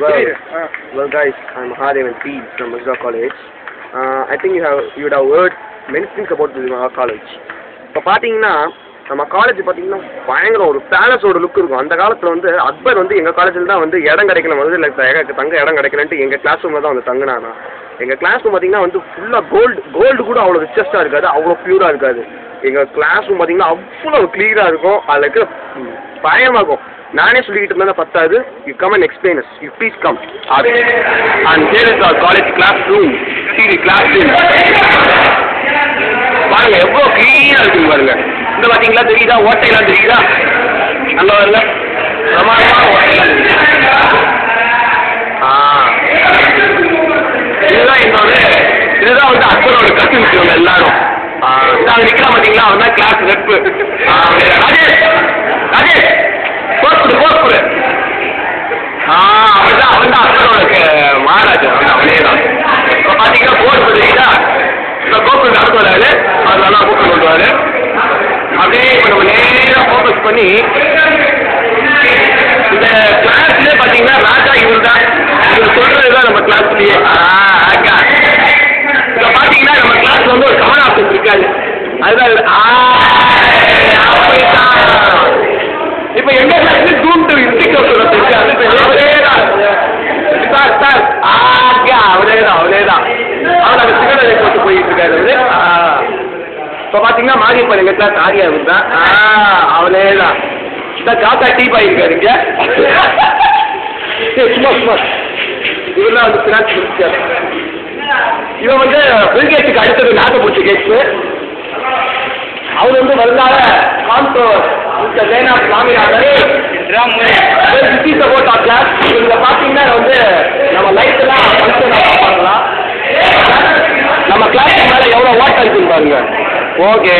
Well guys, I'm Mahadevan P from Misra College. I think you would have heard many things about our college. இப்போ பார்த்தீங்கன்னா நம்ம college பார்த்தீங்கன்னா பயங்கர ஒரு பேலஸோட look இருக்கும். அந்த காலத்தில் வந்து அக்பர் வந்து எங்கள் காலேஜில் தான் வந்து இடம் கிடைக்கல வந்து இல்லை தங்க இடம் கிடைக்கலன்ட்டு எங்கள் கிளாஸ் ரூமில் தான் வந்து தங்கினானா. எங்கள் கிளாஸ் ரூம் பார்த்தீங்கன்னா வந்து ஃபுல்லாக கோல்டு கூட அவ்வளோ ரிச்சஸ்ட்டாக இருக்காது, அவ்வளோ ப்யூராக இருக்காது. எங்கள் கிளாஸ் ரூம் பார்த்தீங்கன்னா அவ்வளோ க்ளீனாக இருக்கும், அதில் இருக்கிற பயமாக இருக்கும். நானே சொல்லிக்கிட்டு இருந்தா பத்தாது. You come and explain us. You please come. And here is our college class room. சீரி கிளாஸ் ரூம் பாருங்க எவ்வளோ க்ளீனாக இருக்குங்க பாருங்க. இந்த பார்த்தீங்களா தெரியுதா, ஓட்டையெல்லாம் தெரியுதா, அங்கே பாருங்க பிரமாதமாக ஓட்டையெல்லாம் தெரியுது. இதுதான் என்னோட இதுதான் வந்து அக்பரோட கசின்ஸ் இவங்க எல்லாரும். இதாக நிற்கலாம் பார்த்தீங்களா, அவன் தான் கிளாஸ் ரெப்பு ராஜேஷ். ராஜேஷ் கோஸ்புரு அவன் தான் அக்பரோட மகாராஜா, அவனே தான். இப்போ பார்த்தீங்கன்னா போர்டு தெரியுதா, இப்போ கோகுல் நடந்து வராரு, அவர் நல்லா கூப்பிட்டு கொண்டுவாரு. அப்படியே இப்போ நம்ம நேராக ஃபோக்கஸ் பண்ணி இந்த கிளாஸ்லேயே பார்த்தீங்கன்னா ராஜா இவர் தான். இவர் சொல்கிறது தான் நம்ம கிளாஸ்லேயே. ஆக்கா இப்போ பார்த்தீங்கன்னா நம்ம கிளாஸில் வந்து ஒரு கமன் ஆப்ஷன் இருக்காது, அதுதான் இப்போ எந்த கிளாஸ்ல ஜூன் டு இன்ஸ்டிடியூட் அவரே தான் சார் சார். அவரே தான் அவர் அந்த சிகரெட்டை போட்டு போயிட்டு இருக்காரு அவரு. இப்போ பார்த்தீங்கன்னா மாரியப்பன் எங்கள் கிளாஸ் ஆரியா இவர் தான். அவரே தான் சார். காக்கா டீ பாய் இருக்காரு இங்கே. சும்மா இவர் தான் வந்து ஃபினான்ஸ் மினிஸ்டர். இவன் வந்து பில்கேட்ஸுக்கு அடுத்தது நாட்டை கேட்ஸு. அவர் வந்து வருங்கால கான்டோர் மிஸ்டர் லேனா சாமிநாதன். கிளாஸ் இதில் பார்த்தீங்கன்னா வந்து நம்ம லைஃப்லாம் ஃபங்க்ஷன் பார்க்கலாம். நம்ம கிளாஸ் மேலே எவ்வளோ வாட்டர் இருக்குன்னு பாருங்க. ஓகே